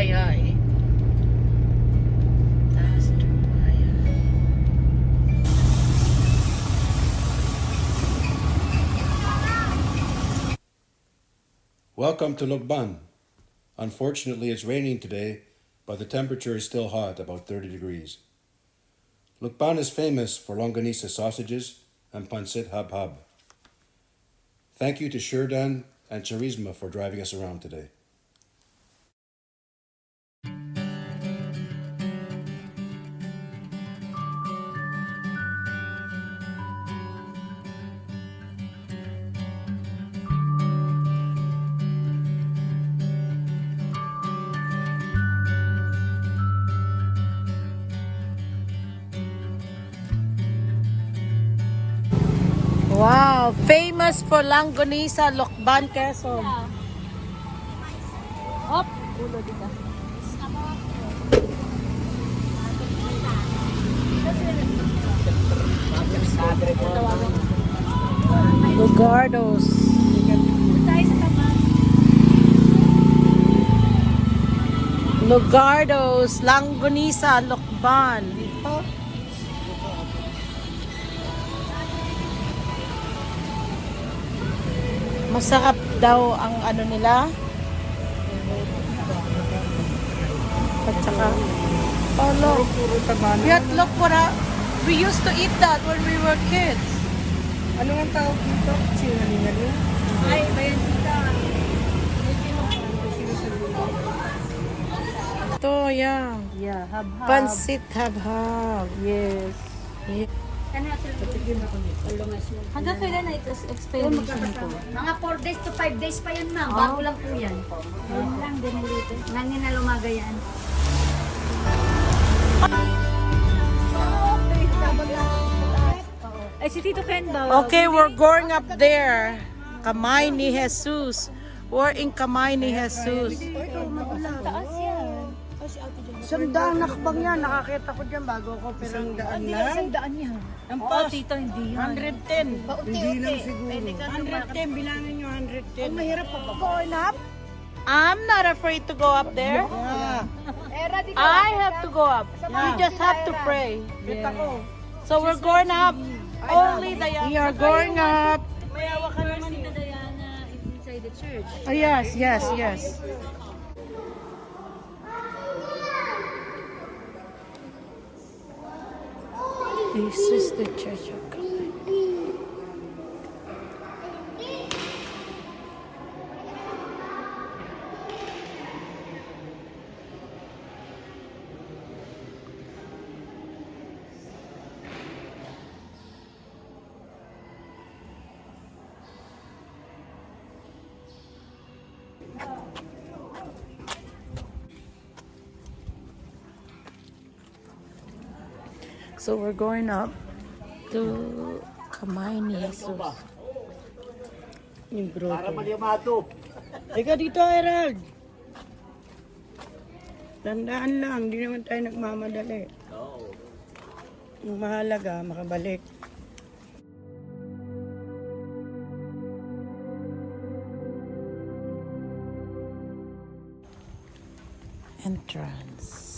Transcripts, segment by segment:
Hayhay. Taas to Hayhay. Welcome to Lukban. Unfortunately, it's raining today, but the temperature is still hot, about 30 degrees. Lukban is famous for longanisa sausages and pancit hab-hab. Thank you to Shurdan and Charisma for driving us around today. Wow, famous for Langgonisa, Lokban, Quezon. Hop, ulo dito. Lugardos. Lugardos, Langgonisa, Lokban. Masarap daw ang ano nila. At saka, oh look, yet look what we used to eat that when we were kids. Ano nga tawag dito? Singalingaling? Ay, bayan tita. Ito, yeah. Yeah, hab-hab. Pansit hab-hab. Yes. Yeah. Hanggang kailan na ito expiration ko? Mga 4 days to 5 days pa yan, ma'am. Bago lang po yan. Yun lang, dinilito. Nangin na lumaga yan. Ay, si Tito Ken daw. Okay, we're going up there. Kamay ni Jesus. We're in Kamay ni Jesus. Taas yan. Sandaan nakbang yan. Nakakita ko dyan bago ako. Pero ang daan lang. Isang daan yan. Ang Oo, pas. tita, hindi yan. 110. Hindi lang siguro. 110. Bilangin nyo 110. Ang mahirap pa ba? Going up? I'm not afraid to go up there. Yeah. I have to go up. We just have to pray. Kita ko. So we're going up. Only the We are going up. May awa ka naman Tita Diana inside the church. Oh, yes, yes, yes. This is the Church of God. So we're going up to Kamay ni Jesus. Yung bro. Para malyamado. Ika dito, Herald. Tandaan lang, hindi naman tayo nagmamadali. Oo. Ang mahalaga, makabalik. Entrance.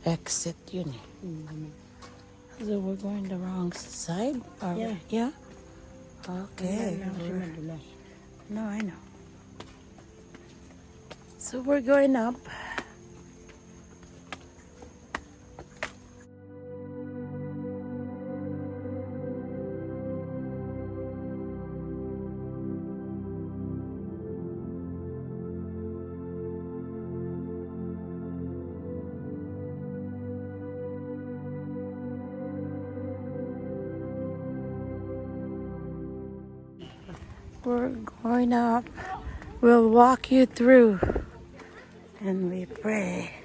Exit yun eh. So we're going the wrong side? Or, Yeah. Yeah? Okay. Kasi madulas. No, I know. So we're going up. We're going up. We'll walk you through. And we pray.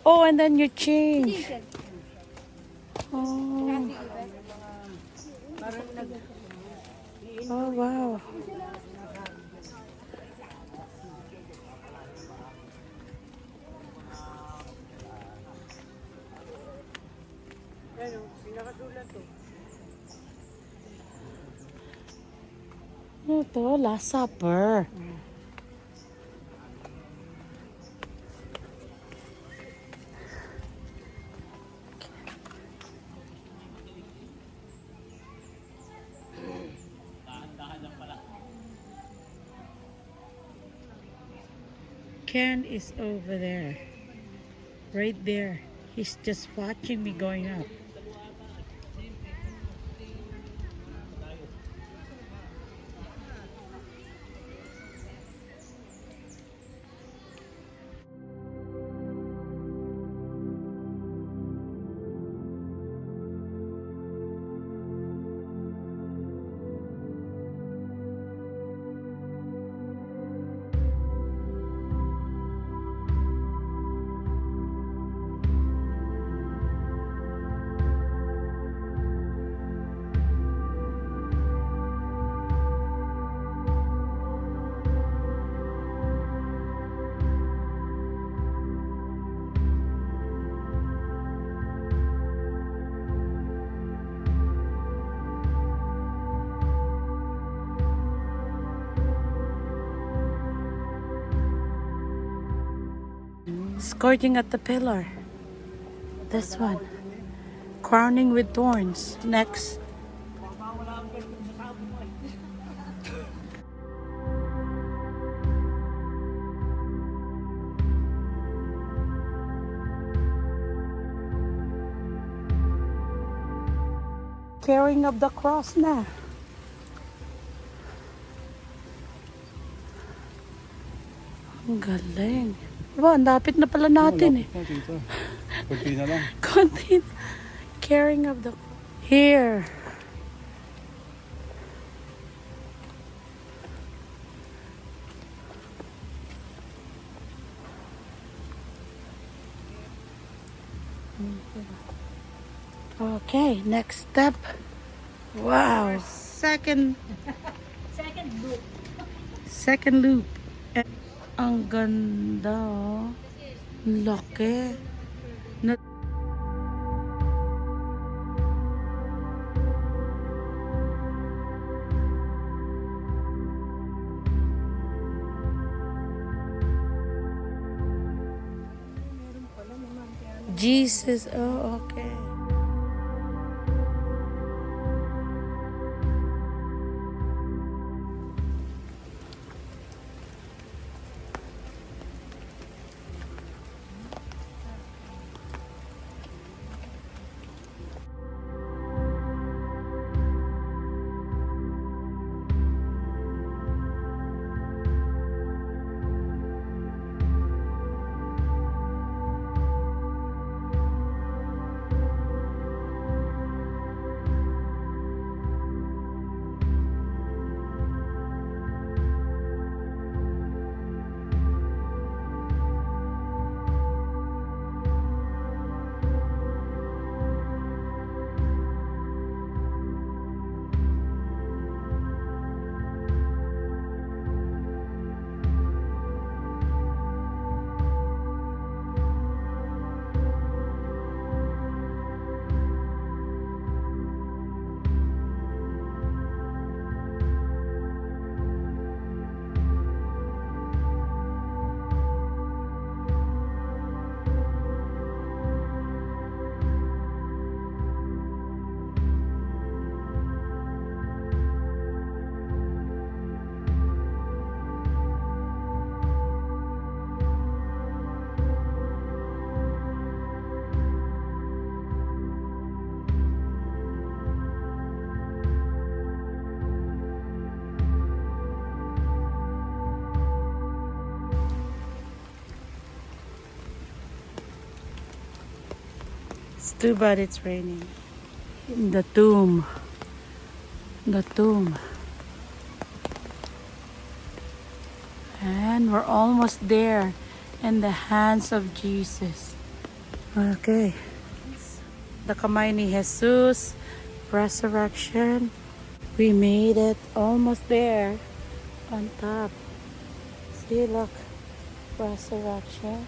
Oh, and then you change. Oh. Oh, wow. Ano to? Last Supper. Ken is over there. Right there. He's just watching me going up. Scourging at the pillar. This one. Crowning with thorns. Next. Carrying of the cross na. Ang galing. Diba, ang lapit na pala natin eh. Kunti na lang. Content. Caring of the... Here. Okay, next step. Wow. Second loop. second loop. Ang ganda oh. Ang laki. Na Jesus. Oh, okay. It's too bad it's raining. The tomb. The tomb. And we're almost there in the hands of Jesus. Okay. The kamay ni Jesus, resurrection. We made it almost there on top. See, look. Resurrection.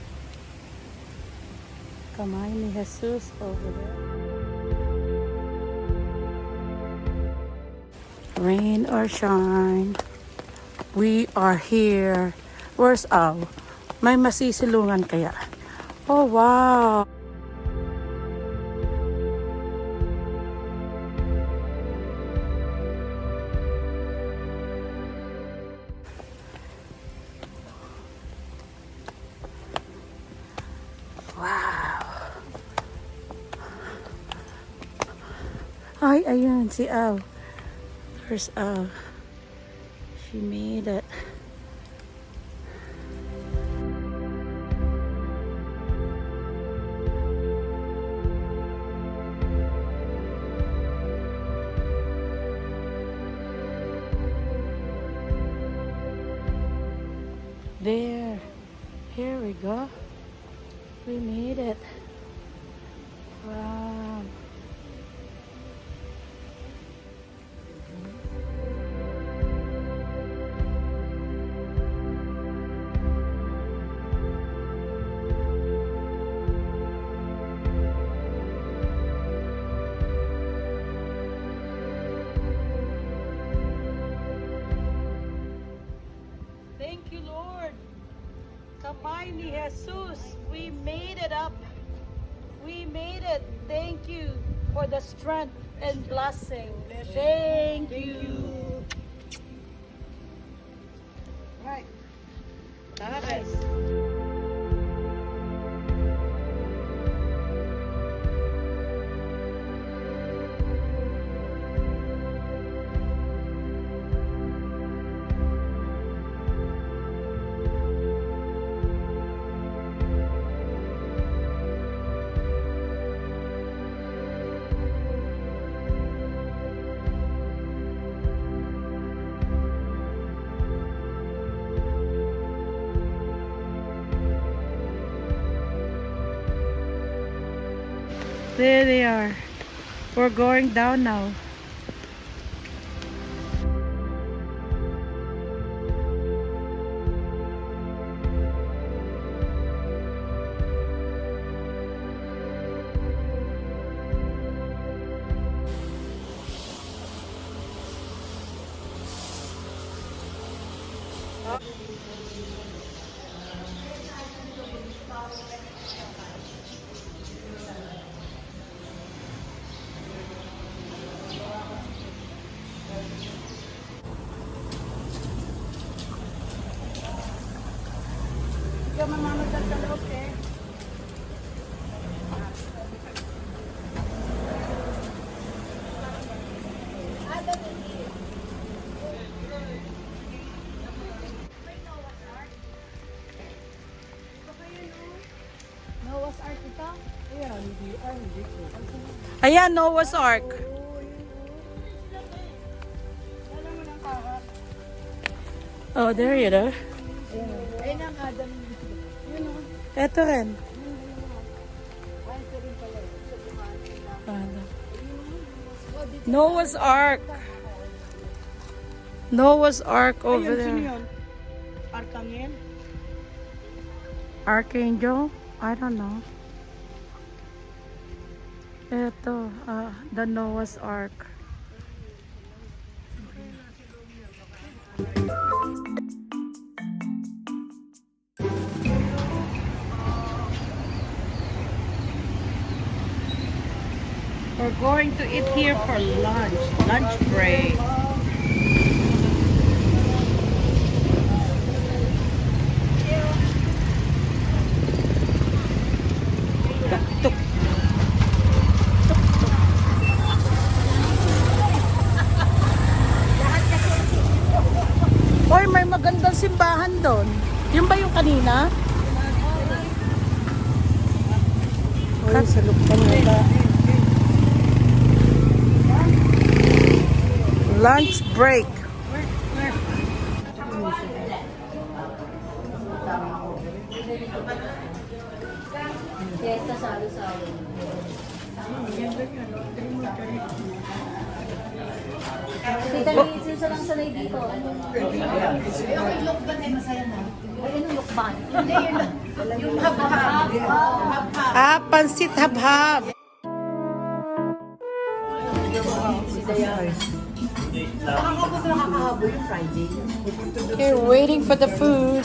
Kamay ni Jesus over there. Rain or shine, we are here. Where's Al? May masisilungan kaya? Oh, wow! Wow! Ay, ayun, si Al. There's Al. She made it. There. Here we go. We made it. Wow. Thank you, Lord. Kamay ni Jesus. We made it up. We made it. Thank you for the strength and blessing. Thank you. Right. Nice. There they are. We're going down now. Ayan, Noah's Ark. Oh, there you go. Ayun ang Adam. Ito rin. Noah's Ark. Noah's Ark over Ayun, sino there. yun? Archangel? Archangel? I don't know. Ito, the Noah's Ark. We're going to eat here for lunch break. Tuk-tuk. Oy, may magandang simbahan doon. Yung ba yung kanina? Oy, sa lukpan nila. Lunch break. Fiesta salo-salo. Tita Liz, yung lang sanay dito. Ano? Yung lukban ay masaya na. Ay, ano lukban? Yung hab-hab. Ah, pansit habhab. Okay, waiting for the food.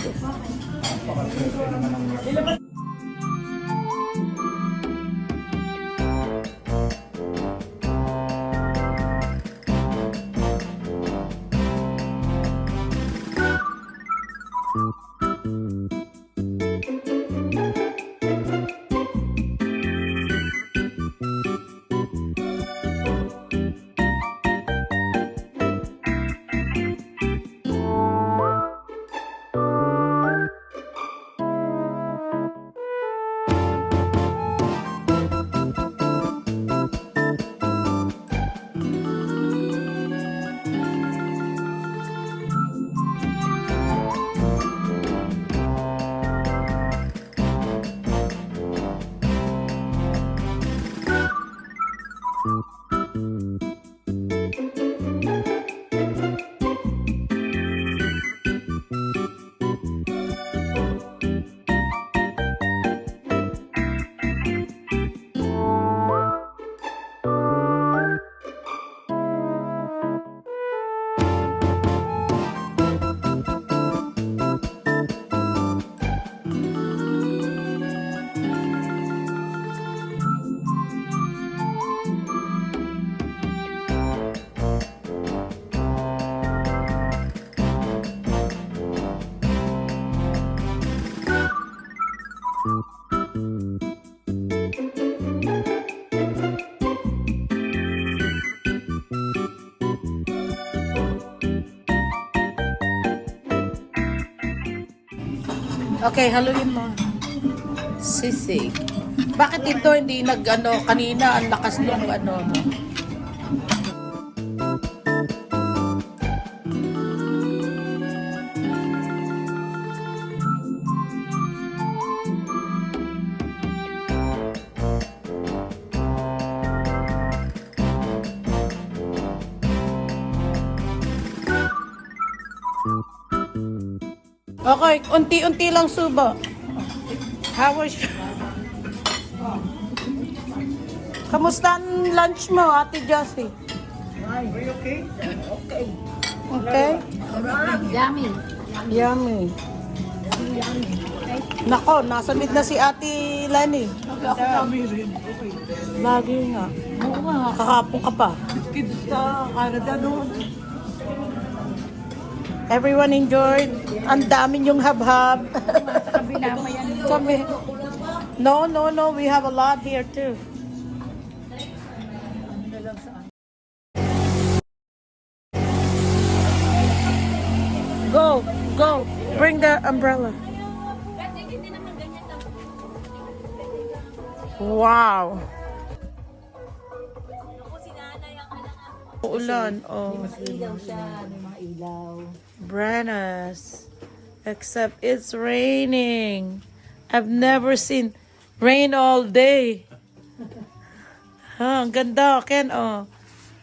Okay, haluin mo. Sisig. Bakit ito hindi nag-ano, kanina ang lakas nung ano mo? Okay, unti-unti lang subo. How was Kamusta ang lunch mo, Ate Josie? Okay. Okay? Yummy. Yummy. Nako, nasa mid na si Ate Lani. Lagi nga. Oo nga, kahapon ka pa. Everyone enjoyed. Ang dami yung hab-hab. Kami. No. We have a lot here too. Go. Bring the umbrella. Wow. Ulan. Oh. Ilaw siya. May mga ilaw. Brenas. Except it's raining. I've never seen rain all day. Ang ganda, Ken. Oh.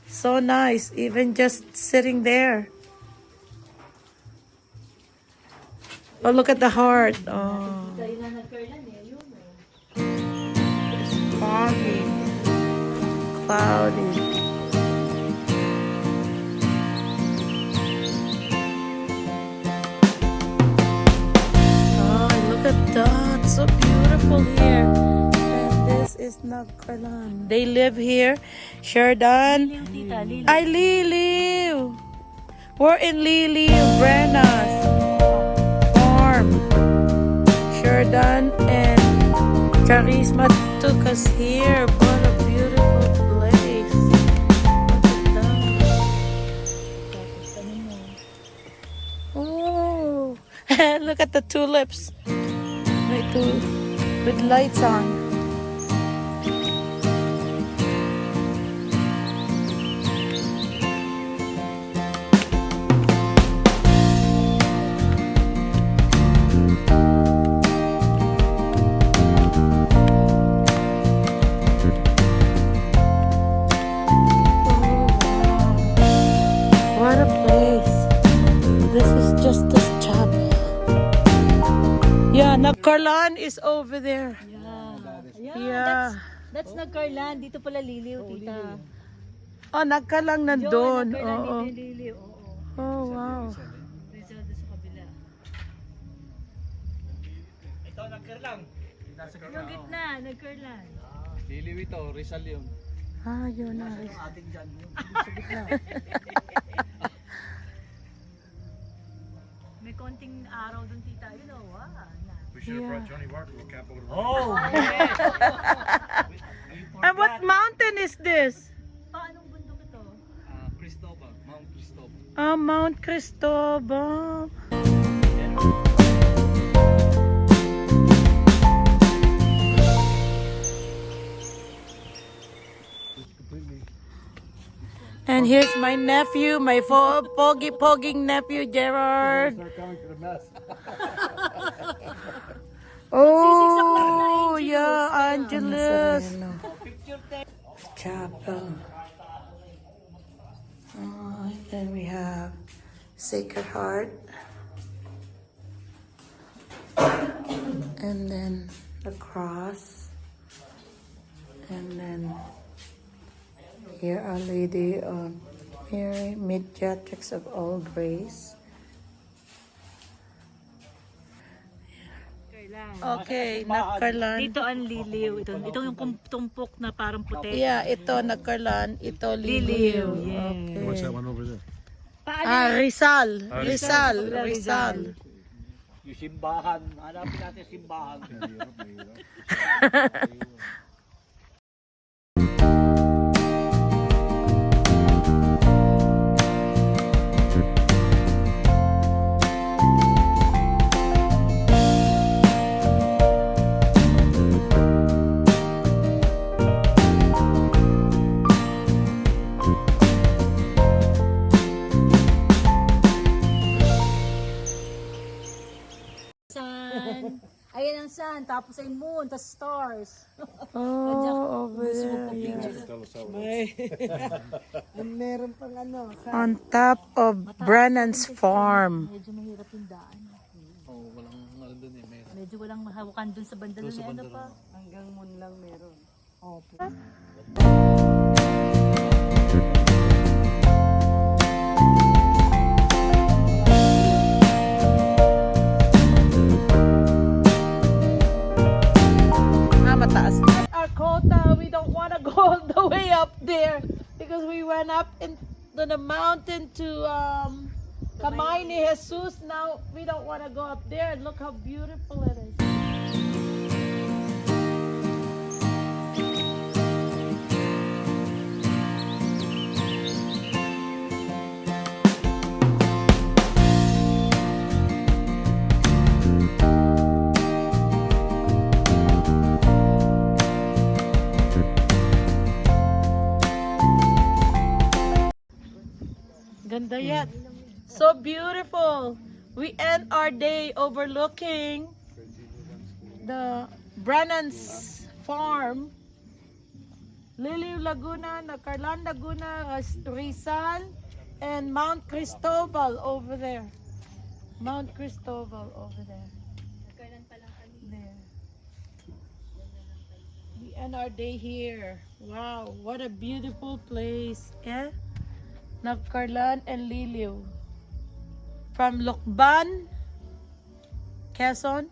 So nice. Even just sitting there. Oh, look at the heart. Oh. It's foggy. Cloudy. Look at that, so beautiful here. And this is Nagkalan. They live here. Sherdan. Ay, Liliw. We're in Liliw, Brenas farm. Sherdan and Charisma took us here. What a beautiful place. Oh, look at the tulips. With lights on. Nagkarlan is over there. Yeah. That's Nagkarlan. Dito pala Liliw, tita. Oh, Nagkarlan nandun. Nagkarlan Oo. din Liliw. Oo. Oh, wow. Rizal doon sa kabila. Ito, nagkarlang. Nasa Yung gitna, Nagkarlan. Liliw ito, Rizal yun. Ah, yun na. Ating dyan yun. May konting araw doon, tita. You know, We should have brought Johnny Walker to camp over Oh! And what mountain is this? Paanong bundok ito? Cristobal, Mount Cristobal. Ah, Mount Cristobal. And here's my nephew, my pogging nephew, Gerard. Oh, yeah, Angelus. Chapel. Then we have Sacred Heart. And then the cross. And then here Our Lady of Mary, Mediatrix of all grace. Okay, Nagkarlan. Dito ang Liliw. Ito yung tumpok na parang puti. Yeah, ito Nagkarlan, ito Liliw. Okay. What's that one over there? Ah, Rizal. Rizal. Yung simbahan, hanapin natin simbahan. Sun. Ayan ang sun. Tapos ay moon. Tapos stars. Oh, over there. On top of Brennan's farm. Medyo mahirap yung daan. Oh, walang ano dun eh, meron. Medyo walang mahawakan dun sa banda na ano pa. Mataas. Our quota, we don't want to go all the way up there because we went up into the mountain to Kamay ni Jesus. Now we don't want to go up there. Look how beautiful it is. Ganda yan. So beautiful. We end our day overlooking the Brennan's farm. Liliw Laguna, Nagkarlan Laguna, Rizal, and Mount Cristobal over there. Mount Cristobal over there. There. We end our day here. Wow, what a beautiful place. Eh? Nagkarlan and Liliw. From Lokban, Quezon.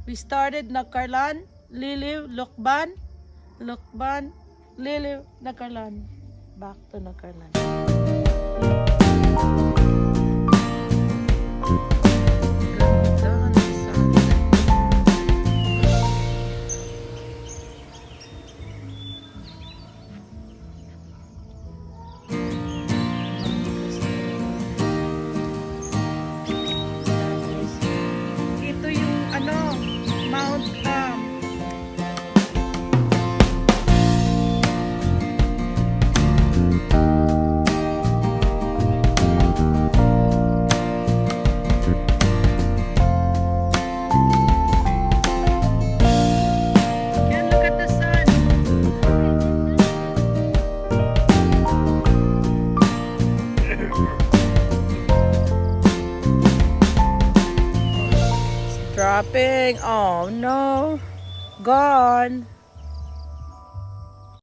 We started Nagkarlan, Liliw, Lokban, Liliw, Nagkarlan. Back to Nagkarlan. Ganda ng sunset. Ito yung Mount dropping. Oh no. Gone.